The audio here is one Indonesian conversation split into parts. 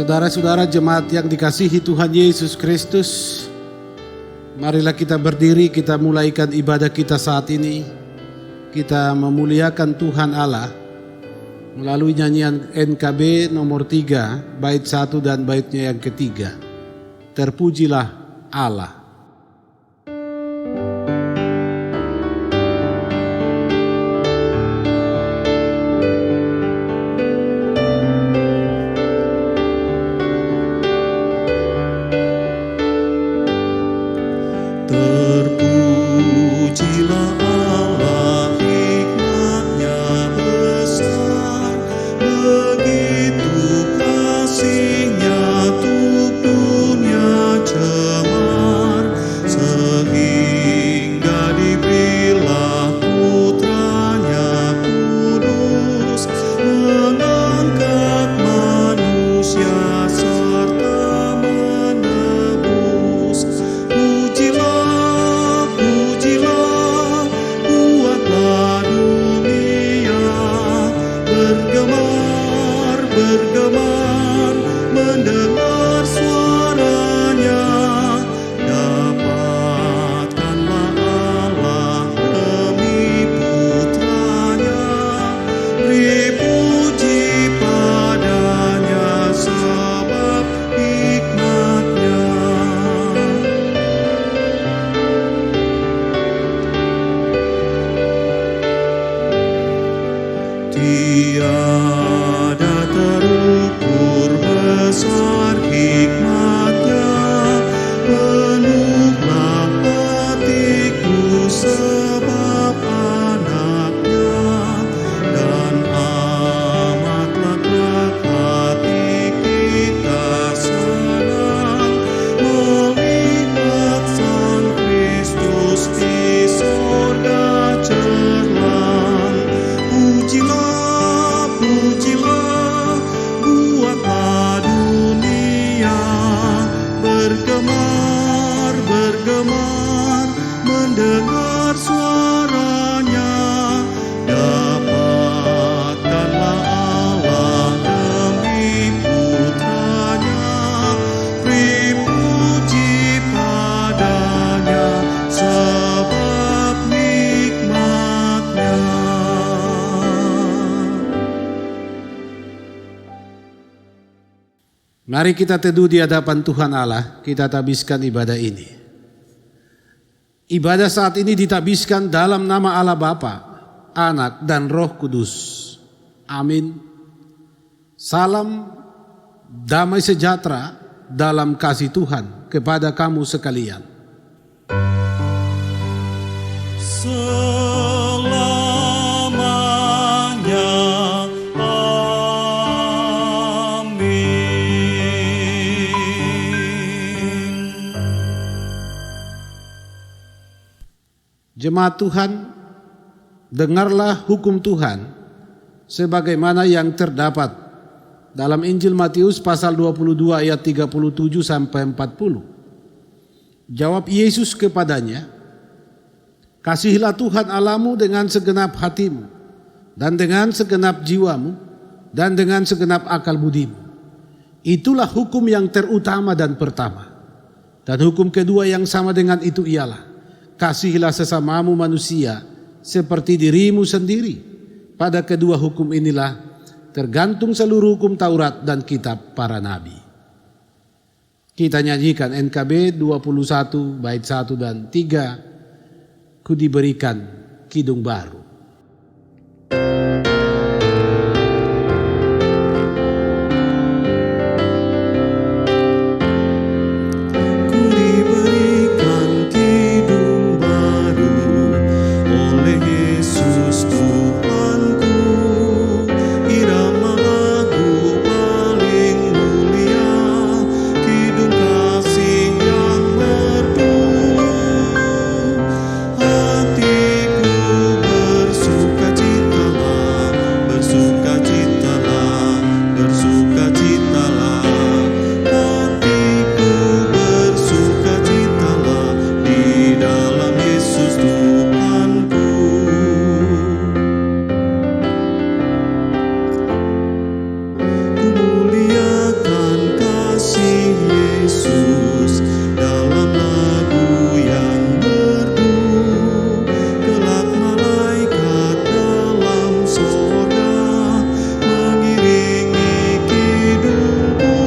Saudara-saudara jemaat yang dikasihi Tuhan Yesus Kristus, marilah kita berdiri, kita mulaikan ibadah kita saat ini. Kita memuliakan Tuhan Allah melalui nyanyian NKB nomor 3, bait 1 dan baitnya yang ketiga. Terpujilah Allah. Tiada terukur besar hikmatnya, penuhlah hatiku sebab anaknya, dan amatlah hati kita senang melihat Sang Kristus di sorga cemerlang. Pujilah, buatlah dunia bergemar, mendengar suaranya. Dapatkanlah Allah demi putranya, beri puji padanya sebab nikmatnya. Mari kita teduh di hadapan Tuhan Allah, kita tabiskan ibadah ini. Ibadah saat ini ditabiskan dalam nama Allah Bapa, Anak, dan Roh Kudus. Amin. Salam damai sejahtera dalam kasih Tuhan kepada kamu sekalian. Jemaat Tuhan, dengarlah hukum Tuhan sebagaimana yang terdapat dalam Injil Matius pasal 22 ayat 37 sampai 40. Jawab Yesus kepadanya, "Kasihilah Tuhan Allahmu dengan segenap hatimu, dan dengan segenap jiwamu, dan dengan segenap akal budimu. Itulah hukum yang terutama dan pertama. Dan hukum kedua yang sama dengan itu ialah, kasihilah sesamamu manusia seperti dirimu sendiri. Pada kedua hukum inilah tergantung seluruh hukum Taurat dan kitab para nabi." Kita nyanyikan NKB 21 bait 1 dan 3, Ku diberikan kidung baru. Hatiku Yesus dalam lagu yang merdu. Kelak malaikat dalam sorga mengiringi kidungku.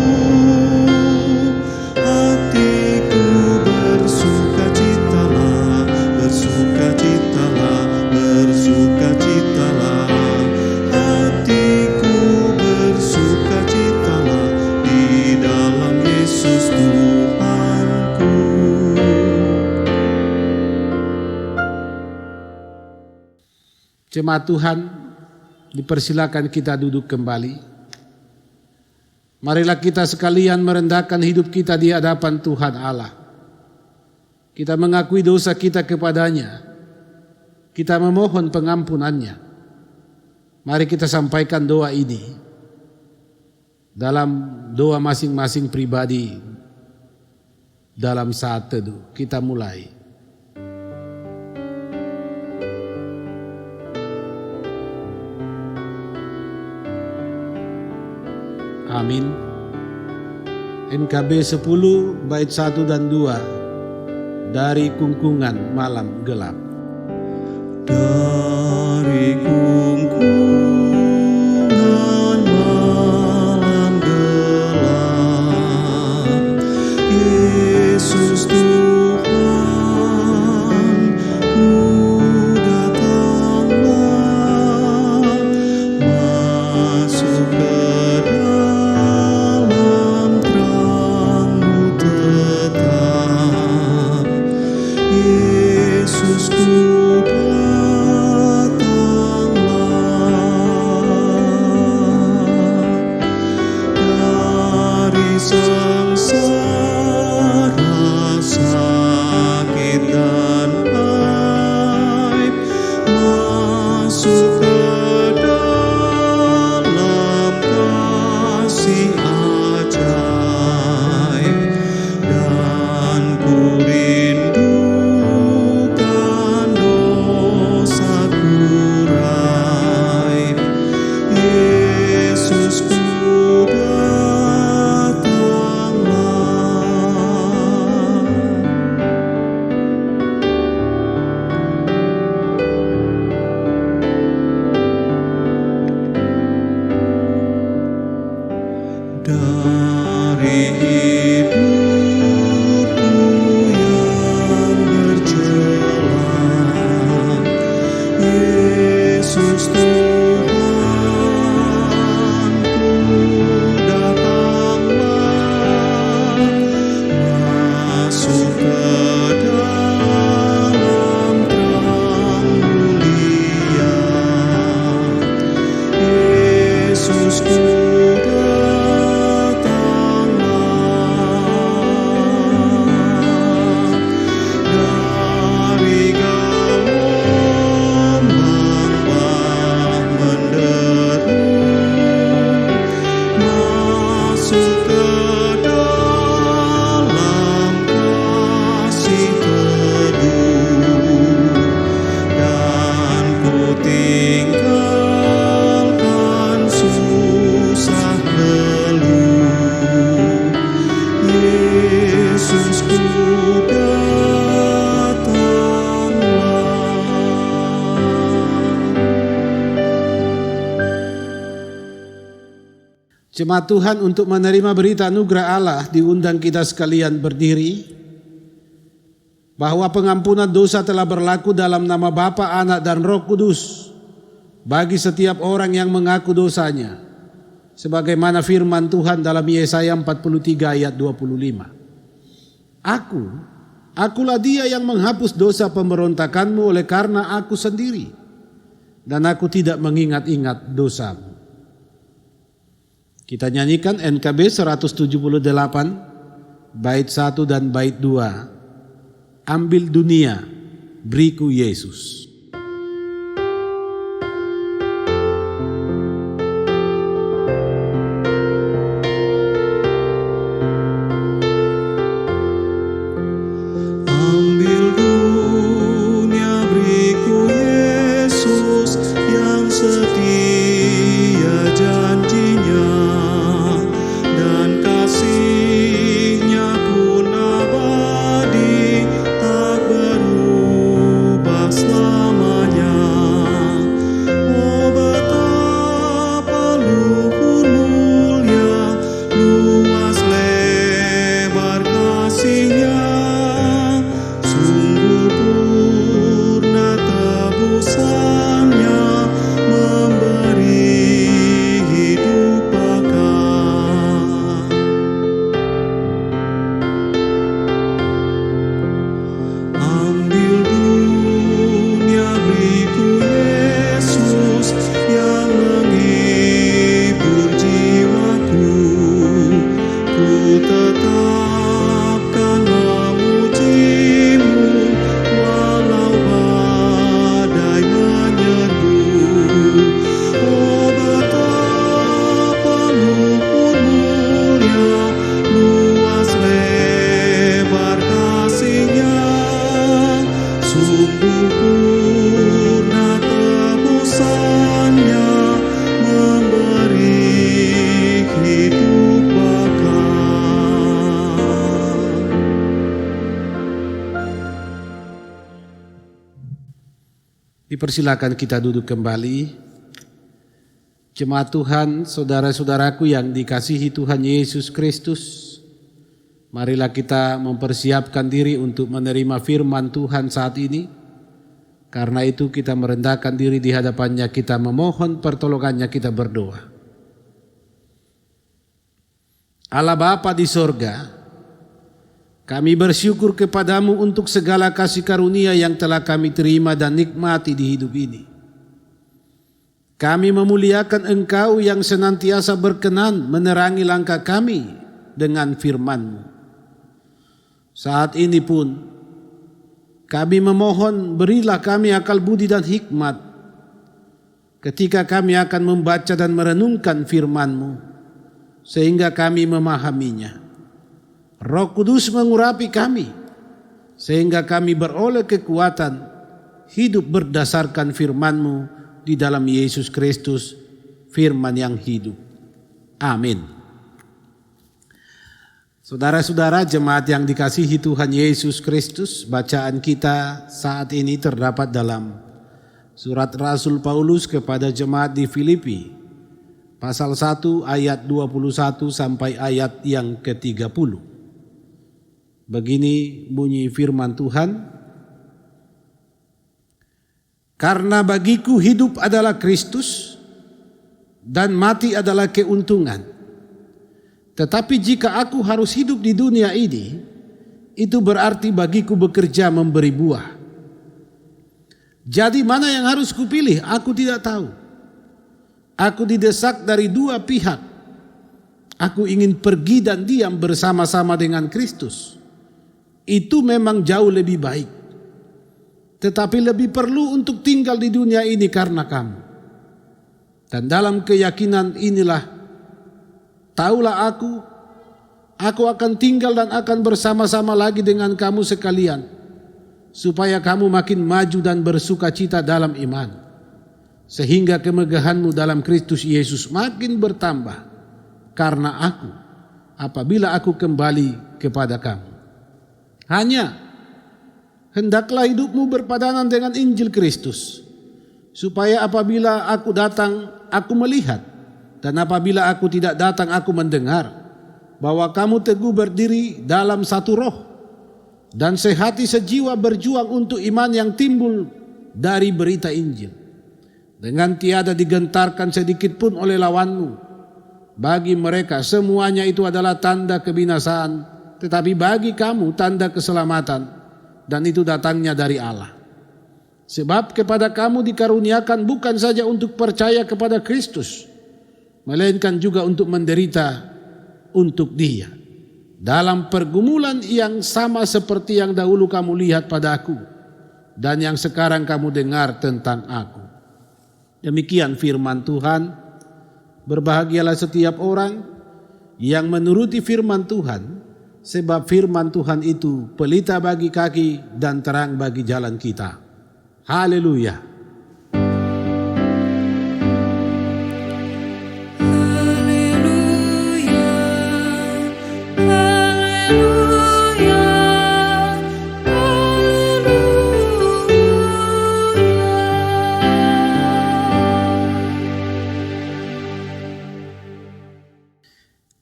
Hatiku bersukacitalah, bersukacitalah, bersukacitalah. Hatiku bersukacitalah di dalam Yesus Tuhanku. Jemaat Tuhan, dipersilakan kita duduk kembali. Marilah kita sekalian merendahkan hidup kita di hadapan Tuhan Allah. Kita mengakui dosa kita kepadanya. Kita memohon pengampunannya. Mari kita sampaikan doa ini dalam doa masing-masing pribadi dalam saat teduh. Kita mulai. Amin. NKB 10 bait 1 dan 2 dari Kungkungan Malam Gelap. Dari kungkungan malam gelap, Yesus Tuhan, ku datanglah, masuk ke dalam terang-Mu tetap. Yesus ku sengsara, sakit dan aib, masuk ke dalam kasih ajaib, dan ku rindukan dosaku raib. Yesus ku dari hidupku yang berjalan, Yesus Tuhan, ku datanglah, masuk ke dalam terang mulia. Yesus ku Jemaat Tuhan, untuk menerima berita anugerah Allah, diundang kita sekalian berdiri. Bahwa pengampunan dosa telah berlaku dalam nama Bapa, Anak, dan Roh Kudus bagi setiap orang yang mengaku dosanya. Sebagaimana firman Tuhan dalam Yesaya 43 ayat 25. Akulah Dia yang menghapus dosa pemberontakanmu oleh karena Aku sendiri, dan Aku tidak mengingat-ingat dosamu. Kita nyanyikan NKB 178 bait 1 dan bait 2. Ambil dunia, beriku Yesus. Ambil dunia, beriku Yesus yang setia janjinya, dan kasih-Nya ku Dipersilakan kita duduk kembali. Jemaat Tuhan, saudara-saudaraku yang dikasihi Tuhan Yesus Kristus, marilah kita mempersiapkan diri untuk menerima firman Tuhan saat ini. Karena itu kita merendahkan diri di hadapannya, kita memohon pertolongannya, kita berdoa. Allah Bapa di sorga, kami bersyukur kepadamu untuk segala kasih karunia yang telah kami terima dan nikmati di hidup ini. Kami memuliakan Engkau yang senantiasa berkenan menerangi langkah kami dengan firman-Mu. Saat ini pun kami memohon, berilah kami akal budi dan hikmat ketika kami akan membaca dan merenungkan firman-Mu, sehingga kami memahaminya. Roh Kudus mengurapi kami, sehingga kami beroleh kekuatan hidup berdasarkan firman-Mu di dalam Yesus Kristus, firman yang hidup. Amin. Saudara-saudara jemaat yang dikasihi Tuhan Yesus Kristus, bacaan kita saat ini terdapat dalam surat Rasul Paulus kepada jemaat di Filipi, pasal 1 ayat 21 sampai ayat yang ke-30. Begini bunyi firman Tuhan. Karena bagiku hidup adalah Kristus dan mati adalah keuntungan. Tetapi jika aku harus hidup di dunia ini, itu berarti bagiku bekerja memberi buah. Jadi mana yang harus kupilih? Aku tidak tahu. Aku didesak dari dua pihak. Aku ingin pergi dan diam bersama-sama dengan Kristus. Itu memang jauh lebih baik. Tetapi lebih perlu untuk tinggal di dunia ini karena kamu. Dan dalam keyakinan inilah, taulah aku akan tinggal dan akan bersama-sama lagi dengan kamu sekalian, supaya kamu makin maju dan bersuka cita dalam iman, sehingga kemegahanmu dalam Kristus Yesus makin bertambah karena aku, apabila aku kembali kepada kamu. Hanya hendaklah hidupmu berpadanan dengan Injil Kristus, supaya apabila aku datang, aku melihat, dan apabila aku tidak datang, aku mendengar, bahwa kamu teguh berdiri dalam satu roh, dan sehati sejiwa berjuang untuk iman yang timbul dari berita Injil, dengan tiada digentarkan sedikit pun oleh lawanmu. Bagi mereka semuanya itu adalah tanda kebinasaan, tetapi bagi kamu tanda keselamatan, dan itu datangnya dari Allah. Sebab kepada kamu dikaruniakan bukan saja untuk percaya kepada Kristus, melainkan juga untuk menderita untuk Dia, dalam pergumulan yang sama seperti yang dahulu kamu lihat pada aku, dan yang sekarang kamu dengar tentang aku. Demikian firman Tuhan. Berbahagialah setiap orang yang menuruti firman Tuhan, sebab firman Tuhan itu pelita bagi kaki dan terang bagi jalan kita. Haleluya. Haleluya. Haleluya.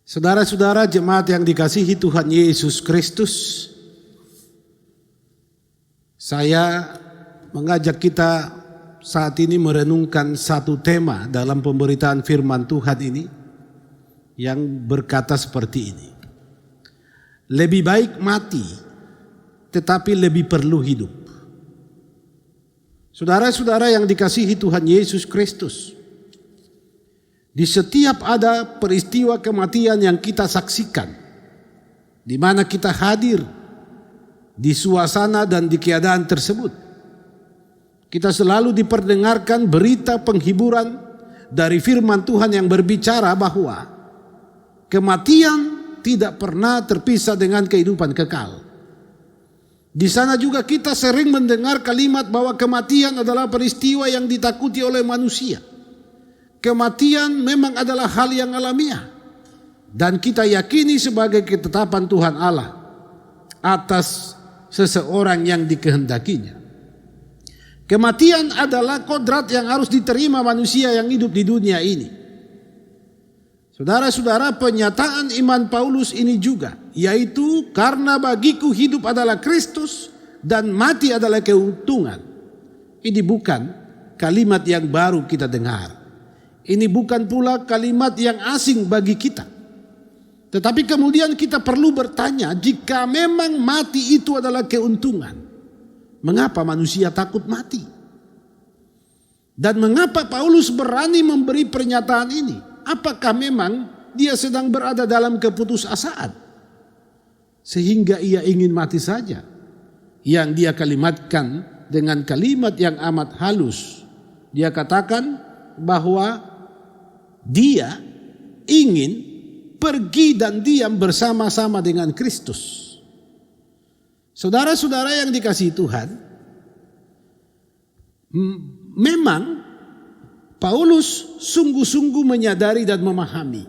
Saudara-saudara jemaat yang dikasihi Tuhan Yesus Kristus, saya mengajak kita saat ini merenungkan satu tema dalam pemberitaan firman Tuhan ini yang berkata seperti ini. Lebih baik mati, tetapi lebih perlu hidup. Saudara-saudara yang dikasihi Tuhan Yesus Kristus, di setiap ada peristiwa kematian yang kita saksikan, di mana kita hadir di suasana dan di keadaan tersebut, kita selalu diperdengarkan berita penghiburan dari firman Tuhan yang berbicara bahwa kematian tidak pernah terpisah dengan kehidupan kekal. Di sana juga kita sering mendengar kalimat bahwa kematian adalah peristiwa yang ditakuti oleh manusia. Kematian memang adalah hal yang alamiah, dan kita yakini sebagai ketetapan Tuhan Allah atas seseorang yang dikehendakinya. Kematian adalah kodrat yang harus diterima manusia yang hidup di dunia ini. Saudara-saudara, pernyataan iman Paulus ini juga, yaitu karena bagiku hidup adalah Kristus dan mati adalah keuntungan. Ini bukan kalimat yang baru kita dengar. Ini bukan pula kalimat yang asing bagi kita. Tetapi kemudian kita perlu bertanya, jika memang mati itu adalah keuntungan, mengapa manusia takut mati? Dan mengapa Paulus berani memberi pernyataan ini? Apakah memang dia sedang berada dalam keputusasaan sehingga ia ingin mati saja? Yang dia kalimatkan dengan kalimat yang amat halus. Dia katakan bahwa dia ingin pergi dan diam bersama-sama dengan Kristus. Saudara-saudara yang dikasihi Tuhan, memang Paulus sungguh-sungguh menyadari dan memahami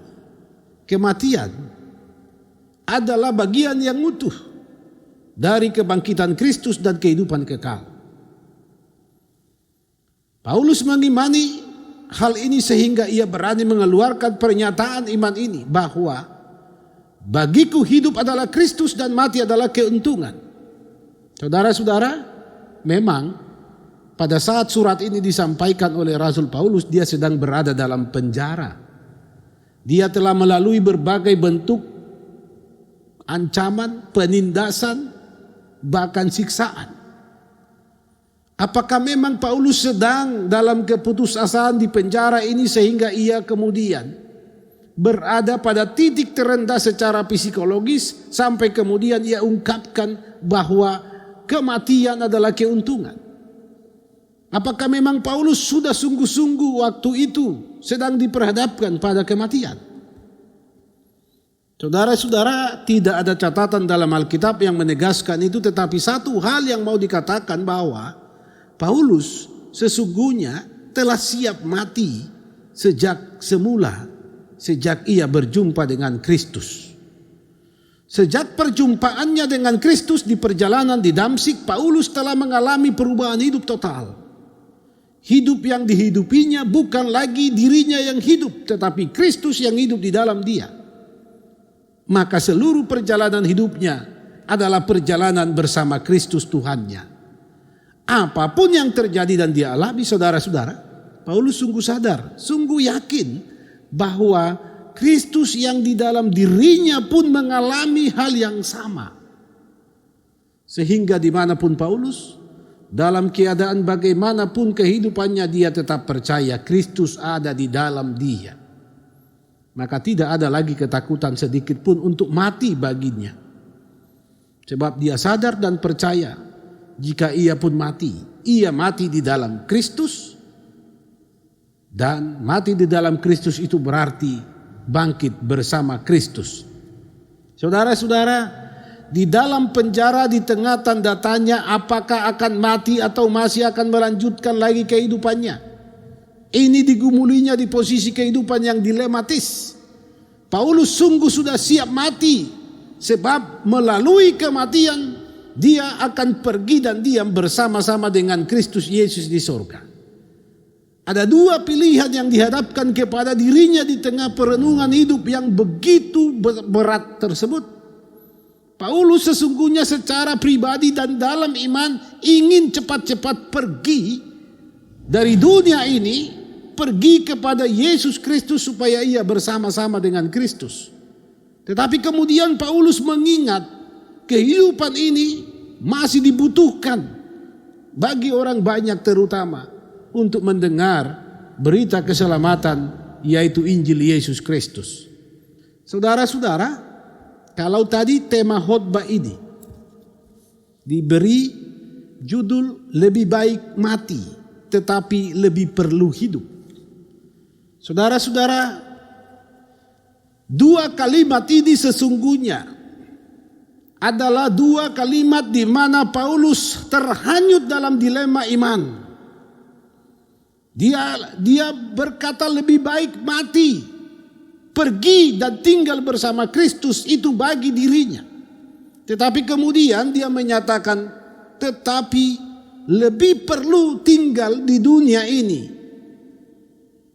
kematian adalah bagian yang utuh dari kebangkitan Kristus dan kehidupan kekal. Paulus mengimani hal ini sehingga ia berani mengeluarkan pernyataan iman ini bahwa bagiku hidup adalah Kristus dan mati adalah keuntungan. Saudara-saudara, memang pada saat surat ini disampaikan oleh Rasul Paulus, dia sedang berada dalam penjara. Dia telah melalui berbagai bentuk ancaman, penindasan, bahkan siksaan. Apakah memang Paulus sedang dalam keputusasaan di penjara ini sehingga ia kemudian berada pada titik terendah secara psikologis sampai kemudian ia ungkapkan bahwa kematian adalah keuntungan? Apakah memang Paulus sudah sungguh-sungguh waktu itu sedang diperhadapkan pada kematian? Saudara-saudara, tidak ada catatan dalam Alkitab yang menegaskan itu, tetapi satu hal yang mau dikatakan bahwa Paulus sesungguhnya telah siap mati sejak semula, sejak ia berjumpa dengan Kristus. Sejak perjumpaannya dengan Kristus di perjalanan di Damsyik, Paulus telah mengalami perubahan hidup total. Hidup yang dihidupinya bukan lagi dirinya yang hidup, tetapi Kristus yang hidup di dalam dia. Maka seluruh perjalanan hidupnya adalah perjalanan bersama Kristus Tuhannya. Apapun yang terjadi dan dia alami, saudara-saudara, Paulus sungguh sadar, sungguh yakin bahwa Kristus yang di dalam dirinya pun mengalami hal yang sama. Sehingga dimanapun Paulus, dalam keadaan bagaimanapun kehidupannya, dia tetap percaya Kristus ada di dalam dia. Maka tidak ada lagi ketakutan sedikit pun untuk mati baginya. Sebab dia sadar dan percaya, jika ia pun mati, ia mati di dalam Kristus. Dan mati di dalam Kristus itu berarti bangkit bersama Kristus. Saudara-saudara, di dalam penjara di tengah tanda tanya apakah akan mati atau masih akan melanjutkan lagi kehidupannya. Ini digumulinya di posisi kehidupan yang dilematis. Paulus sungguh sudah siap mati, sebab melalui kematian dia akan pergi dan diam bersama-sama dengan Kristus Yesus di sorga. Ada dua pilihan yang dihadapkan kepada dirinya di tengah perenungan hidup yang begitu berat tersebut. Paulus sesungguhnya secara pribadi dan dalam iman ingin cepat-cepat pergi dari dunia ini, pergi kepada Yesus Kristus supaya ia bersama-sama dengan Kristus. Tetapi kemudian Paulus mengingat kehidupan ini masih dibutuhkan bagi orang banyak, terutama untuk mendengar berita keselamatan, yaitu Injil Yesus Kristus. Saudara-saudara, kalau tadi tema khotbah ini diberi judul lebih baik mati tetapi lebih perlu hidup. Saudara-saudara, dua kalimat ini sesungguhnya adalah dua kalimat di mana Paulus terhanyut dalam dilema iman. Dia berkata lebih baik mati, pergi dan tinggal bersama Kristus, itu bagi dirinya. Tetapi kemudian dia menyatakan tetapi lebih perlu tinggal di dunia ini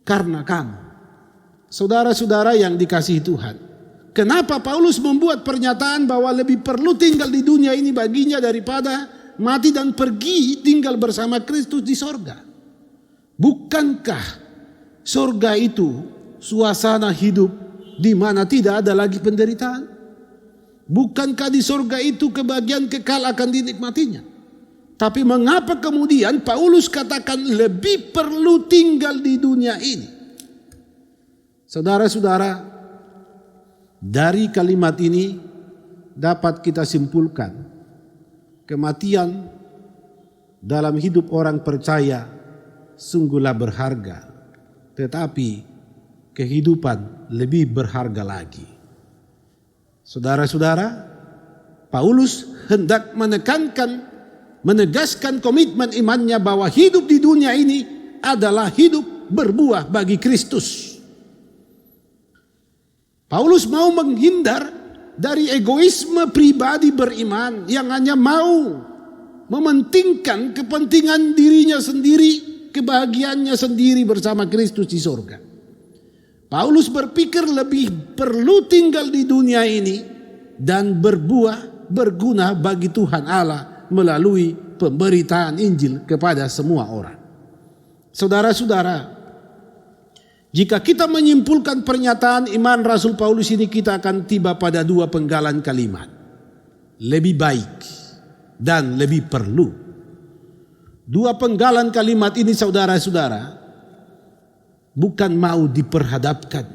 karena kamu. Saudara-saudara yang dikasihi Tuhan, kenapa Paulus membuat pernyataan bahwa lebih perlu tinggal di dunia ini baginya daripada mati dan pergi tinggal bersama Kristus di sorga? Bukankah sorga itu suasana hidup di mana tidak ada lagi penderitaan? Bukankah di sorga itu kebahagiaan kekal akan dinikmatinya? Tapi mengapa kemudian Paulus katakan lebih perlu tinggal di dunia ini? Saudara-saudara, dari kalimat ini dapat kita simpulkan kematian dalam hidup orang percaya sungguhlah berharga, tetapi kehidupan lebih berharga lagi. Saudara-saudara, Paulus hendak menegaskan komitmen imannya bahwa hidup di dunia ini adalah hidup berbuah bagi Kristus. Paulus mau menghindar dari egoisme pribadi beriman yang hanya mau mementingkan kepentingan dirinya sendiri, kebahagiaannya sendiri bersama Kristus di surga. Paulus berpikir lebih perlu tinggal di dunia ini dan berbuah berguna bagi Tuhan Allah melalui pemberitaan Injil kepada semua orang. Saudara-saudara, jika kita menyimpulkan pernyataan iman Rasul Paulus ini, kita akan tiba pada dua penggalan kalimat. Lebih baik dan lebih perlu. Dua penggalan kalimat ini, saudara-saudara, bukan mau diperhadapkan,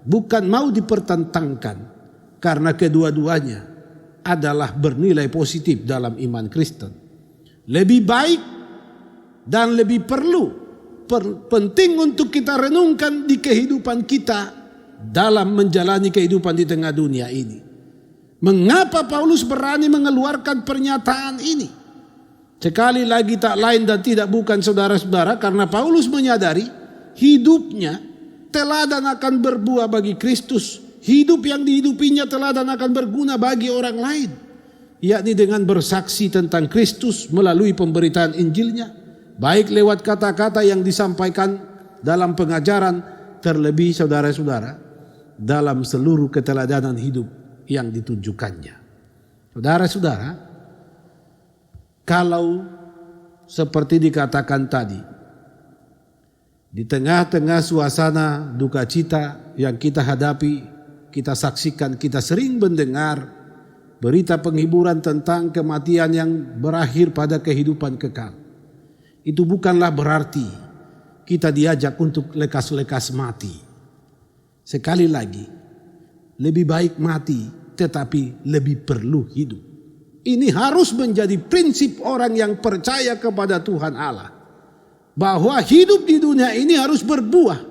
bukan mau dipertentangkan, karena kedua-duanya adalah bernilai positif dalam iman Kristen. Lebih baik dan lebih perlu. Penting untuk kita renungkan di kehidupan kita dalam menjalani kehidupan di tengah dunia ini. Mengapa Paulus berani mengeluarkan pernyataan ini? Sekali lagi tak lain dan tidak bukan, saudara-saudara, karena Paulus menyadari hidupnya teladan akan berbuah bagi Kristus. Hidup yang dihidupinya teladan akan berguna bagi orang lain, yakni dengan bersaksi tentang Kristus melalui pemberitaan Injilnya, baik lewat kata-kata yang disampaikan dalam pengajaran, terlebih saudara-saudara dalam seluruh keteladanan hidup yang ditunjukkannya. Saudara-saudara, kalau seperti dikatakan tadi, di tengah-tengah suasana duka cita yang kita hadapi, kita saksikan, kita sering mendengar berita penghiburan tentang kematian yang berakhir pada kehidupan kekal. Itu bukanlah berarti kita diajak untuk lekas-lekas mati. Sekali lagi, lebih baik mati tetapi lebih perlu hidup. Ini harus menjadi prinsip orang yang percaya kepada Tuhan Allah. Bahwa hidup di dunia ini harus berbuah,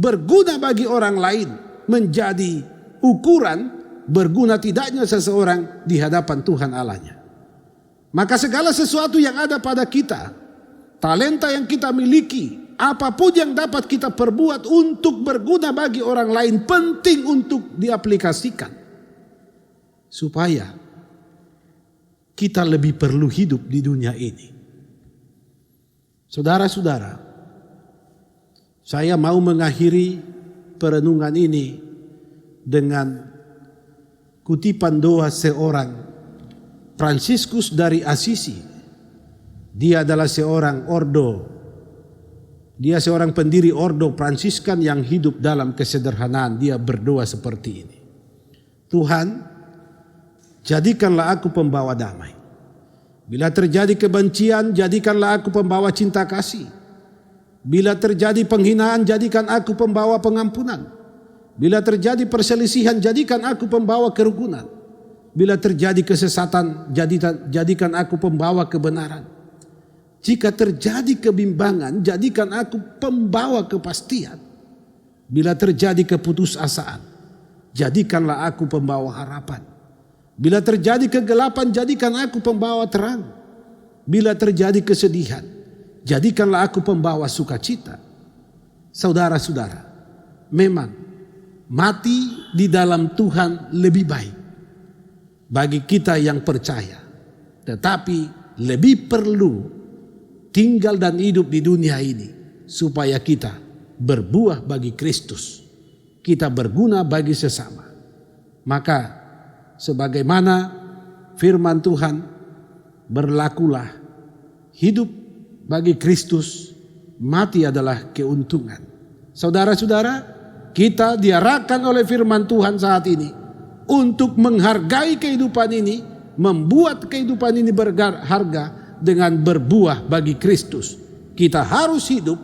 berguna bagi orang lain, menjadi ukuran berguna tidaknya seseorang di hadapan Tuhan Allahnya. Maka segala sesuatu yang ada pada kita, talenta yang kita miliki, apapun yang dapat kita perbuat untuk berguna bagi orang lain, penting untuk diaplikasikan. Supaya kita lebih perlu hidup di dunia ini. Saudara-saudara, saya mau mengakhiri perenungan ini dengan kutipan doa seorang Fransiskus dari Assisi. Dia adalah seorang pendiri ordo Fransiskan yang hidup dalam kesederhanaan. Dia berdoa seperti ini. Tuhan, jadikanlah aku pembawa damai. Bila terjadi kebencian, jadikanlah aku pembawa cinta kasih. Bila terjadi penghinaan, jadikan aku pembawa pengampunan. Bila terjadi perselisihan, jadikan aku pembawa kerukunan. Bila terjadi kesesatan, jadikan aku pembawa kebenaran. Jika terjadi kebimbangan, jadikan aku pembawa kepastian. Bila terjadi keputusasaan, jadikanlah aku pembawa harapan. Bila terjadi kegelapan, jadikan aku pembawa terang. Bila terjadi kesedihan, jadikanlah aku pembawa sukacita. Saudara-saudara, memang mati di dalam Tuhan lebih baik bagi kita yang percaya. Tetapi lebih perlu tinggal dan hidup di dunia ini supaya kita berbuah bagi Kristus, kita berguna bagi sesama. Maka sebagaimana firman Tuhan, berlakulah hidup bagi Kristus, mati adalah keuntungan. Saudara-saudara, kita diarahkan oleh firman Tuhan saat ini untuk menghargai kehidupan ini, membuat kehidupan ini berharga dengan berbuah bagi Kristus. Kita harus hidup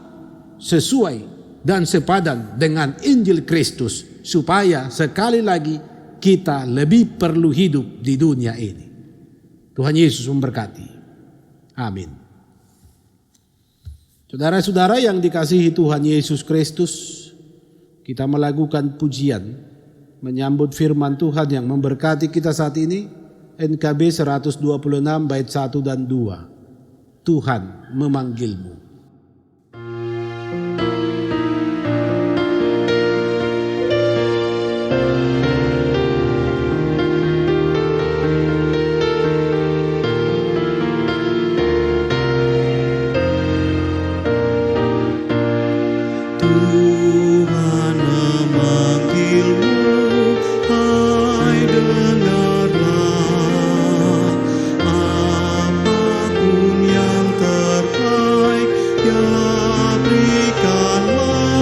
sesuai dan sepadan dengan Injil Kristus, supaya sekali lagi kita lebih perlu hidup di dunia ini. Tuhan Yesus memberkati. Amin. Saudara-saudara yang dikasihi Tuhan Yesus Kristus, kita melakukan pujian menyambut firman Tuhan yang memberkati kita saat ini. NKB 126 bait 1 dan 2. Tuhan memanggilmu. Tuhan memanggilmu, hai dengarlah, apapun yang terbaik ya berikanlah,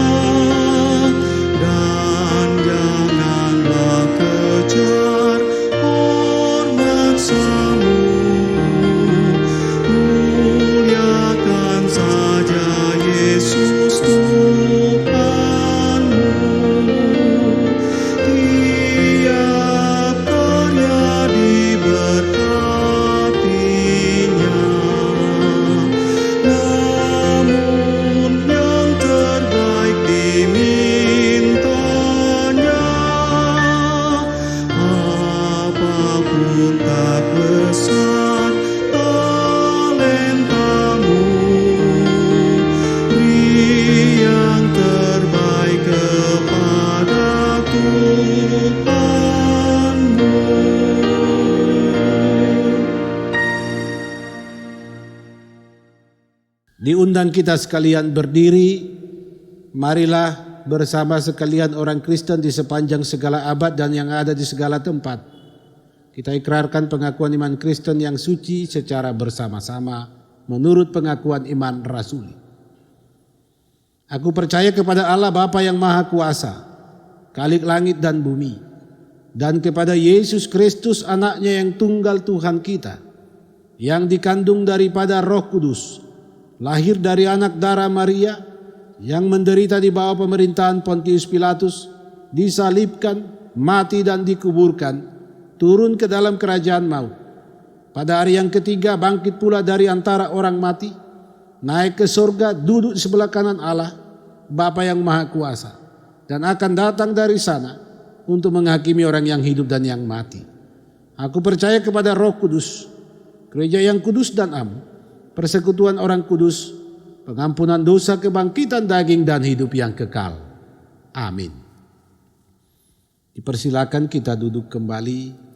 dan janganlah kejar hormat samu, muliakan saja Yesus Tuhanmu. Tiap karya diberkatinya, namun yang terbaik dimintanya. Apapun tak besar talentamu, beri yang terbaik kepada Tuhanmu. Diundang kita sekalian berdiri, marilah bersama sekalian orang Kristen di sepanjang segala abad dan yang ada di segala tempat. Kita ikrarkan pengakuan iman Kristen yang suci secara bersama-sama menurut pengakuan iman rasuli. Aku percaya kepada Allah Bapa yang Maha Kuasa, Khalik langit dan bumi, dan kepada Yesus Kristus anaknya yang tunggal Tuhan kita, yang dikandung daripada Roh Kudus, lahir dari anak darah Maria, yang menderita di bawah pemerintahan Pontius Pilatus, disalibkan, mati dan dikuburkan, turun ke dalam kerajaan maut. Pada hari yang ketiga bangkit pula dari antara orang mati, naik ke surga, duduk di sebelah kanan Allah, Bapa yang Maha Kuasa, dan akan datang dari sana untuk menghakimi orang yang hidup dan yang mati. Aku percaya kepada Roh Kudus, gereja yang kudus dan am, persekutuan orang kudus, pengampunan dosa, kebangkitan daging dan hidup yang kekal. Amin. Dipersilakan kita duduk kembali.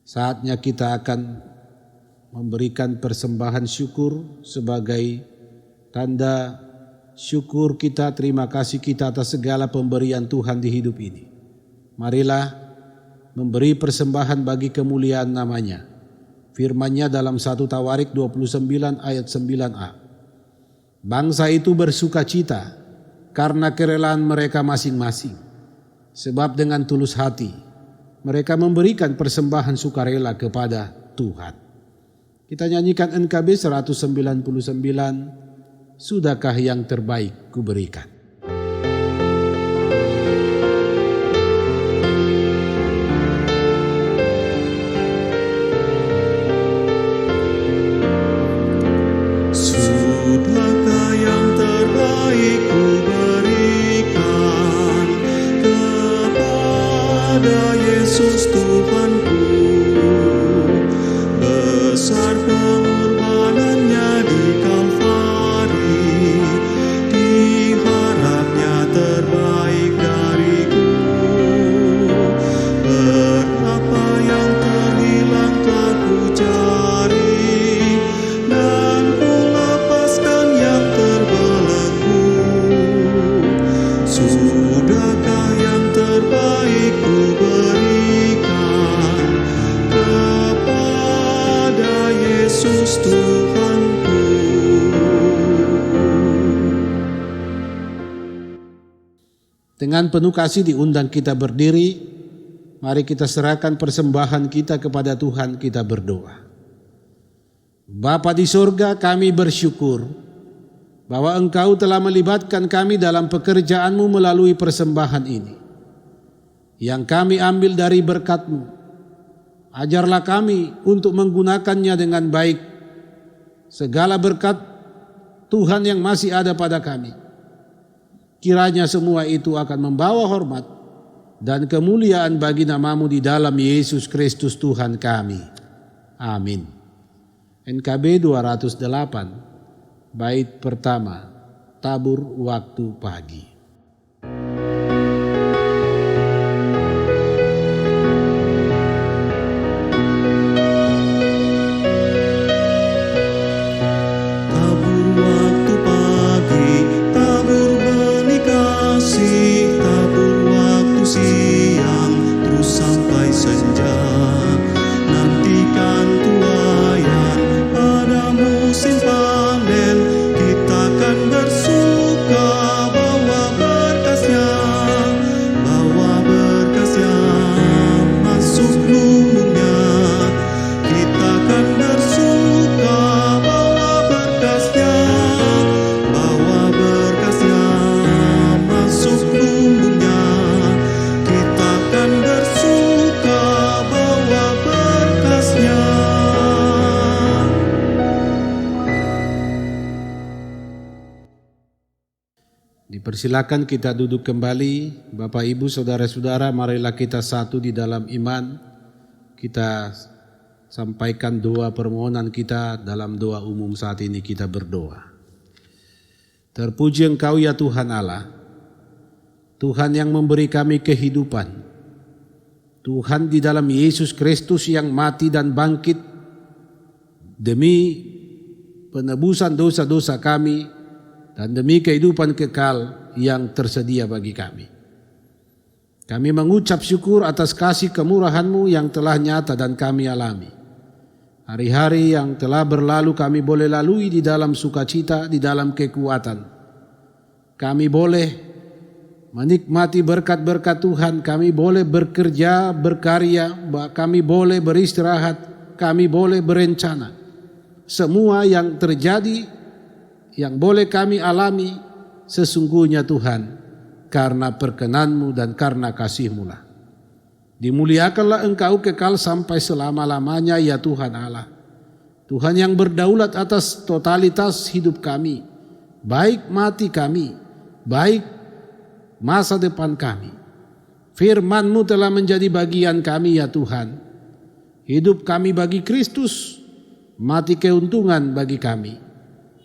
Saatnya kita akan memberikan persembahan syukur sebagai tanda syukur kita, terima kasih kita atas segala pemberian Tuhan di hidup ini. Marilah memberi persembahan bagi kemuliaan namanya. Firman-Nya dalam 1 Tawarik 29 ayat 9a. Bangsa itu bersukacita karena kerelaan mereka masing-masing, sebab dengan tulus hati mereka memberikan persembahan sukarela kepada Tuhan. Kita nyanyikan NKB 199, Sudahkah yang terbaik kuberikan. Sudahkah yang terbaik kuberikan kepada Yesus Tuhanku, besar pengorbanannya di Kalvari, diharapnya terbaik dariku. Berapa yang terhilang telah ku cari, dan ku Yesus Tuhanku. Dengan penuh kasih diundang kita berdiri, mari kita serahkan persembahan kita kepada Tuhan, kita berdoa. Bapa di surga, kami bersyukur bahwa Engkau telah melibatkan kami dalam pekerjaan-Mu melalui persembahan ini. Yang kami ambil dari berkat-Mu, ajarlah kami untuk menggunakannya dengan baik. Segala berkat Tuhan yang masih ada pada kami, kiranya semua itu akan membawa hormat dan kemuliaan bagi nama-Mu di dalam Yesus Kristus Tuhan kami. Amin. NKB 208, bait pertama, tabur waktu pagi. Dipersilakan kita duduk kembali. Bapak, Ibu, Saudara-saudara, marilah kita satu di dalam iman. Kita sampaikan doa permohonan kita dalam doa umum saat ini, kita berdoa. Terpuji Engkau ya Tuhan Allah, Tuhan yang memberi kami kehidupan. Tuhan di dalam Yesus Kristus yang mati dan bangkit demi penebusan dosa-dosa kami dan demi kehidupan kekal yang tersedia bagi kami. Kami mengucap syukur atas kasih kemurahan-Mu yang telah nyata dan kami alami. Hari-hari yang telah berlalu kami boleh lalui di dalam sukacita, di dalam kekuatan. Kami boleh menikmati berkat-berkat Tuhan, kami boleh bekerja, berkarya, kami boleh beristirahat, kami boleh berencana. Semua yang terjadi, yang boleh kami alami, sesungguhnya Tuhan, karena perkenan-Mu dan karena kasih-Mu lah. Dimuliakanlah Engkau kekal sampai selama-lamanya ya Tuhan Allah. Tuhan yang berdaulat atas totalitas hidup kami, baik mati kami, baik masa depan kami. Firman-Mu telah menjadi bagian kami ya Tuhan. Hidup kami bagi Kristus, mati keuntungan bagi kami.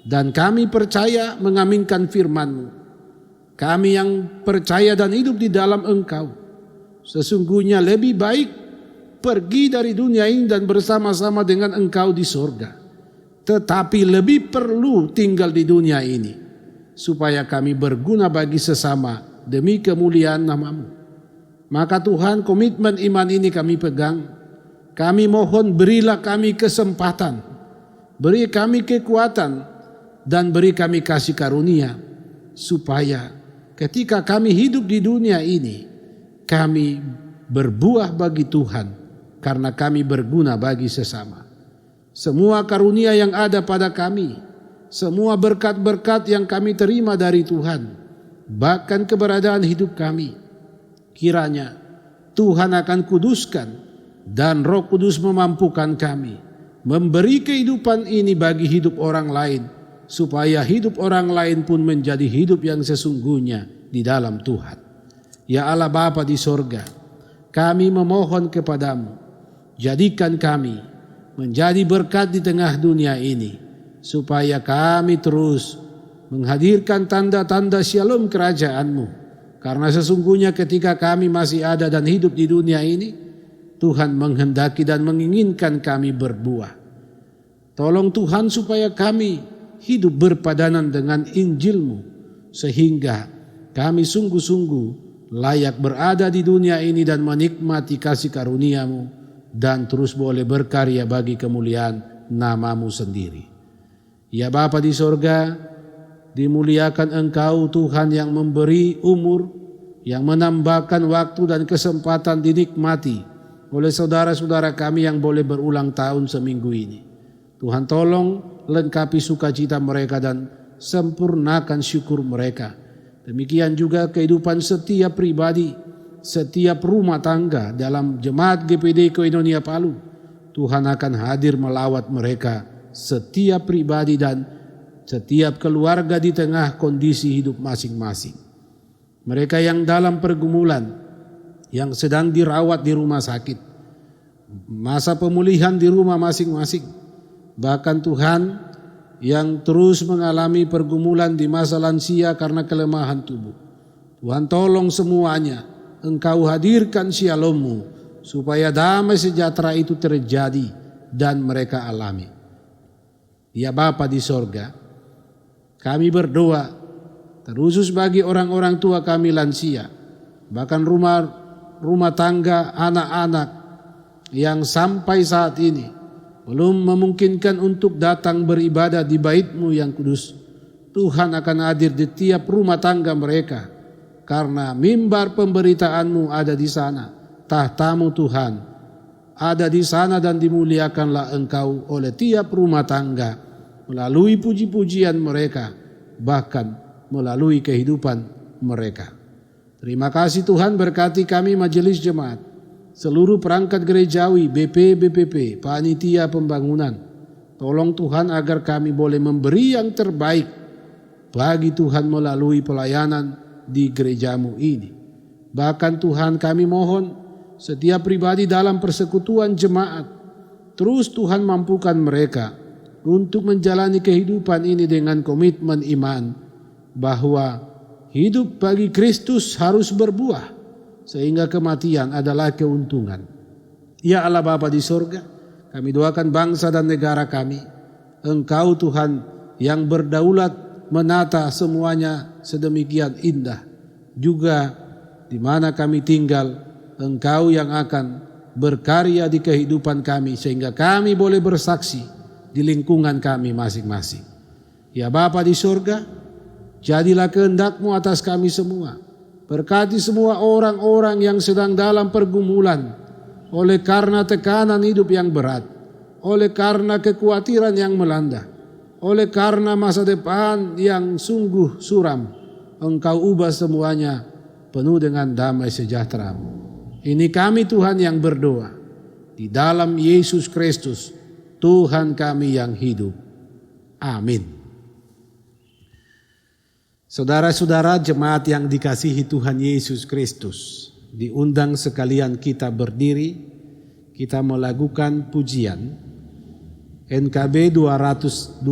Dan kami percaya mengaminkan firman-Mu. Kami yang percaya dan hidup di dalam Engkau, sesungguhnya lebih baik pergi dari dunia ini dan bersama-sama dengan Engkau di sorga. Tetapi lebih perlu tinggal di dunia ini, supaya kami berguna bagi sesama demi kemuliaan nama-Mu. Maka Tuhan, komitmen iman ini kami pegang. Kami mohon berilah kami kesempatan, beri kami kekuatan, dan beri kami kasih karunia, supaya ketika kami hidup di dunia ini, kami berbuah bagi Tuhan, karena kami berguna bagi sesama. Semua karunia yang ada pada kami, semua berkat-berkat yang kami terima dari Tuhan, bahkan keberadaan hidup kami, kiranya Tuhan akan kuduskan dan Roh Kudus memampukan kami memberi kehidupan ini bagi hidup orang lain, supaya hidup orang lain pun menjadi hidup yang sesungguhnya di dalam Tuhan. Ya Allah Bapa di sorga, kami memohon kepadamu, jadikan kami menjadi berkat di tengah dunia ini, supaya kami terus menghadirkan tanda-tanda shalom kerajaan-Mu. Karena sesungguhnya ketika kami masih ada dan hidup di dunia ini, Tuhan menghendaki dan menginginkan kami berbuah. Tolong Tuhan supaya kami hidup berpadanan dengan Injil-Mu, sehingga kami sungguh-sungguh layak berada di dunia ini dan menikmati kasih karunia-Mu, dan terus boleh berkarya bagi kemuliaan nama-Mu sendiri. Ya Bapa di sorga, dimuliakan Engkau Tuhan yang memberi umur, yang menambahkan waktu dan kesempatan dinikmati oleh saudara-saudara kami yang boleh berulang tahun seminggu ini. Tuhan tolong lengkapi sukacita mereka dan sempurnakan syukur mereka. Demikian juga kehidupan setiap pribadi, setiap rumah tangga dalam Jemaat GPD Koinonia Palu. Tuhan akan hadir melawat mereka, setiap pribadi dan setiap keluarga di tengah kondisi hidup masing-masing. Mereka yang dalam pergumulan, yang sedang dirawat di rumah sakit, masa pemulihan di rumah masing-masing. Bahkan Tuhan yang terus mengalami pergumulan di masa lansia karena kelemahan tubuh. Tuhan tolong semuanya, Engkau hadirkan Shalom-Mu supaya damai sejahtera itu terjadi dan mereka alami. Ya Bapa di sorga, kami berdoa terkhusus bagi orang-orang tua kami lansia, bahkan rumah tangga anak-anak yang sampai saat ini belum memungkinkan untuk datang beribadah di bait-Mu yang kudus. Tuhan akan hadir di tiap rumah tangga mereka, karena mimbar pemberitaan-Mu ada di sana, tahta-Mu Tuhan ada di sana, dan dimuliakanlah Engkau oleh tiap rumah tangga melalui puji-pujian mereka, bahkan melalui kehidupan mereka. Terima kasih Tuhan, berkati kami majelis jemaat, seluruh perangkat gerejawi, BP, BPP, panitia pembangunan. Tolong Tuhan agar kami boleh memberi yang terbaik bagi Tuhan melalui pelayanan di gereja-Mu ini. Bahkan Tuhan kami mohon setiap pribadi dalam persekutuan jemaat, terus Tuhan mampukan mereka untuk menjalani kehidupan ini dengan komitmen iman bahwa hidup bagi Kristus harus berbuah, sehingga kematian adalah keuntungan. Ya Allah Bapa di sorga, kami doakan bangsa dan negara kami. Engkau Tuhan yang berdaulat menata semuanya sedemikian indah. Juga di mana kami tinggal, Engkau yang akan berkarya di kehidupan kami, sehingga kami boleh bersaksi di lingkungan kami masing-masing. Ya Bapa di sorga, jadilah kehendak-Mu atas kami semua. Berkati semua orang-orang yang sedang dalam pergumulan oleh karena tekanan hidup yang berat, oleh karena kekhawatiran yang melanda, oleh karena masa depan yang sungguh suram. Engkau ubah semuanya penuh dengan damai sejahtera-Mu. Ini kami Tuhan yang berdoa di dalam Yesus Kristus, Tuhan kami yang hidup. Amin. Saudara-saudara jemaat yang dikasihi Tuhan Yesus Kristus, diundang sekalian kita berdiri, kita melakukan pujian NKB 212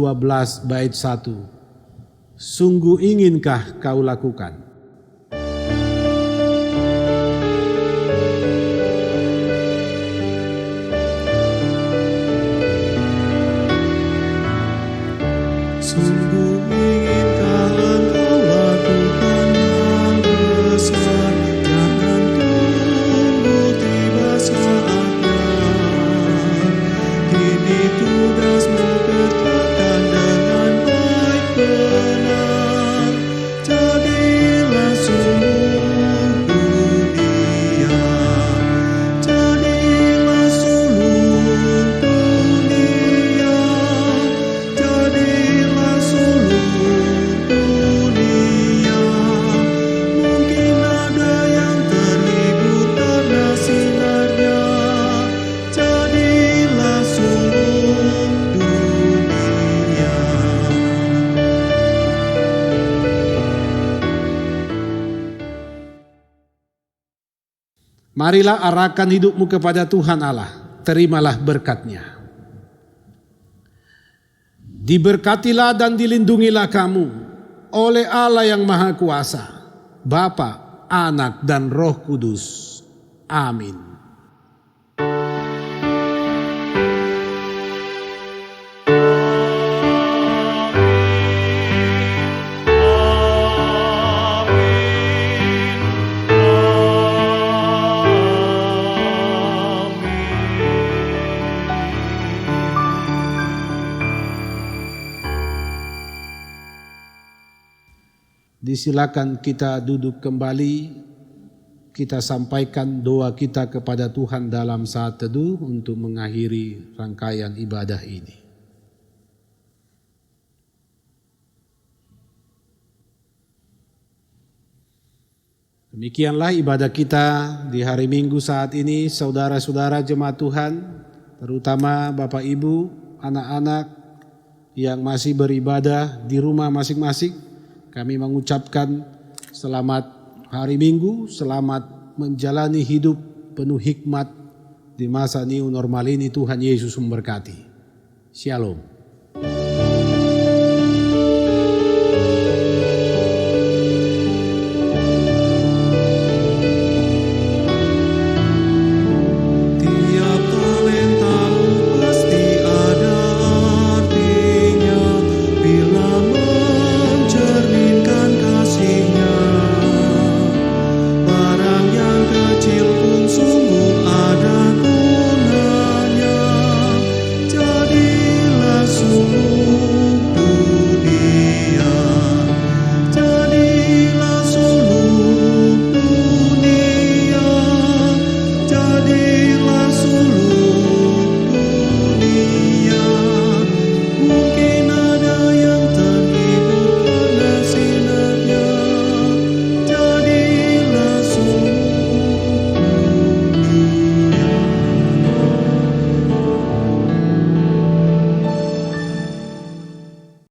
bait 1. Sungguh inginkah kau lakukan? Sungguh inginkah engkau lakukan hal besar, jangan tunggu tiba saatnya. Kini tugasmu kerjakan dengan baik benar. Jadilah suluh dunia, jadilah suluh dunia, jadilah suluh dunia. Mungkin ada yang terhibur karena sinarnya. Jadilah suluh dunia. Marilah arahkan hidupmu kepada Tuhan Allah, terimalah berkat-Nya. Diberkatilah dan dilindungilah kamu oleh Allah yang Maha Kuasa, Bapa, Anak, dan Roh Kudus. Amin. Disilakan kita duduk kembali, kita sampaikan doa kita kepada Tuhan dalam saat teduh untuk mengakhiri rangkaian ibadah ini. Demikianlah ibadah kita di hari Minggu saat ini, saudara-saudara jemaat Tuhan, terutama Bapak Ibu, anak-anak yang masih beribadah di rumah masing-masing. Kami mengucapkan selamat hari Minggu, selamat menjalani hidup penuh hikmat di masa new normal ini. Tuhan Yesus memberkati. Shalom.